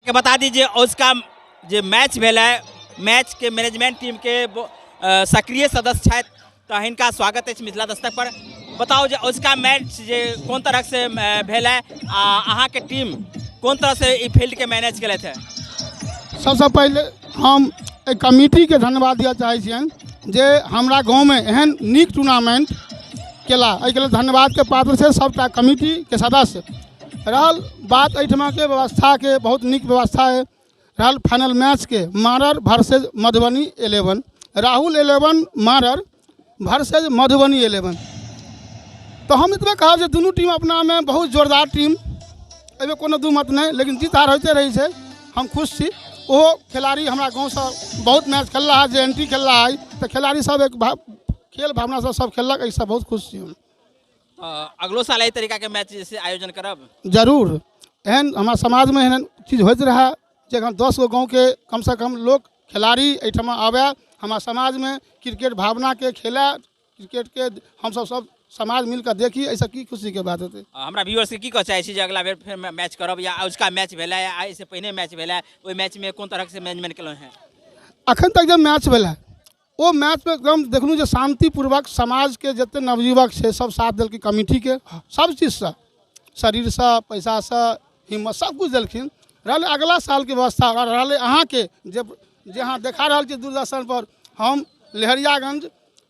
के बता दीजिए उसका जो मैच भेल है, मैच के मैनेजमेंट टीम के सक्रिय सदस्य छथि, तो हिनका स्वागत है मिथिला दस्तक पर। बताओ जो उसका मैच जे कोन तरह से भेल है आ अहाँ के टीम कोन तरह से ई फील्ड के मैनेज केले थे? सबसे पहले हम एक कमिटी के धन्यवाद दिया चाहे छियनि जे हमरा गाँव में एहन नीक टूर्नामेंट केला, एहिके लेल धन्यवाद के पात्र छै सबटा कमिटी के सदस्य। रहल बात एहिठमा के व्यवस्था के, बहुत नीक व्यवस्था है। रहल फाइनल मैच के मारर वर्सेज मधुबनी 11, राहुल 11 मारर वर्सेज मधुबनी 11। तो हम इतने कहब जे दुनू टीम अपना में बहुत जोरदार टीम, एहिमे कोनो दू मत नहीं, लेकिन जीत हार होते रही है। हम खुश छी। वो खिलाड़ी हमारा गाँव से बहुत मैच खेल रहा है, जे एंट्री खेल रहा है, तो खिलाड़ी सब एक खेल भावना से सब खेलक, ऐसा बहुत खुश छी हम। अगलो साल एहि तरीका के मैच जैसे आयोजन करब जरूर। एहन हमारा समाज में एहन चीज होते रहा जे 10 गो गाँव के कम से कम लोग खिलाड़ी एहिठमा आवे, हमारा समाज में क्रिकेट भावना के खेला, क्रिकेट के हम सब समाज मिलकर देखी, ऐसा की खुशी के बात होते। हमरा व्यूअर्स के की कह चाहे छी जे अगला बेर फिर मैच करब या उसका मैच भेला या इससे पहले मैच भेला, ओहि मैच में कोन तरह से मैनेजमेंट केलहुँ हैं? अखन तक जब मैच भेला वो मैच में एकदम देखलूँ जो शांतिपूर्वक समाज के जितने नवयुवक है सब साथ दिल की कमिटी के, सब चीज़ से, शरीर से, पैसा से, हिम्मत सब कुछ दिलखिन। रहले अगला साल के व्यवस्था, रहले अहाँ के जहाँ देखा रहा दूरदर्शन पर, हम लहरियागंज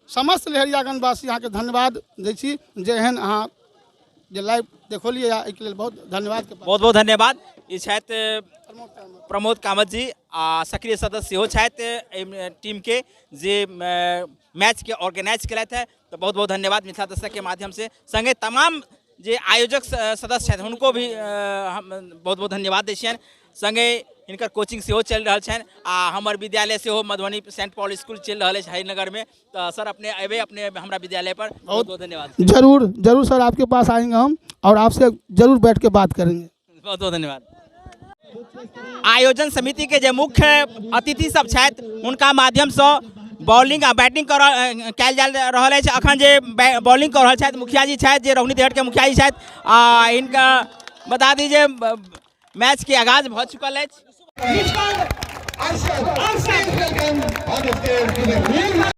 समस्त लहरियागंज वासी अहाँ के धन्यवाद दै छी जे एहन अहाँ जे लाइव देखलिए, एहिके लेल बहुत धन्यवाद के बहुत बहुत धन्यवाद। ई छथि प्रमोद कामत जी आ सक्रिय सदस्य सेहो छथि टीम के जे मैच के ऑर्गेनाइज केलथि है, तो बहुत बहुत धन्यवाद मिथिला दस्तक के माध्यम से। संगे तमाम जे आयोजक सदस्य छथि हुनको भी हम बहुत बहुत धन्यवाद दै छियनि। संगे हिनकर कोचिंग सेहो चलि रहल छनि आ हमर विद्यालय सेहो मधुबनी सेंट पॉल स्कूल चलि रहल अछि हरिनगर में। तो सर अपने अबे अपने हमरा विद्यालय पर, बहुत बहुत धन्यवाद। जरूर जरूर सर, आपके पास आएंगे हम और आपसे जरूर बैठ के बात करेंगे। बहुत बहुत धन्यवाद। आयोजन समिति के जे मुख्य अतिथि सब छथि उनका माध्यम से बॉलिंग आ बैटिंग कयल जा रहल अछि। अखन जे बॉलिंग कर रहल छथि मुखिया जी छथि, जे रोहिणी देहट के मुखिया जी छथि, आ इनका बता दीजिए मैच के आगाज भ चुकल अछि।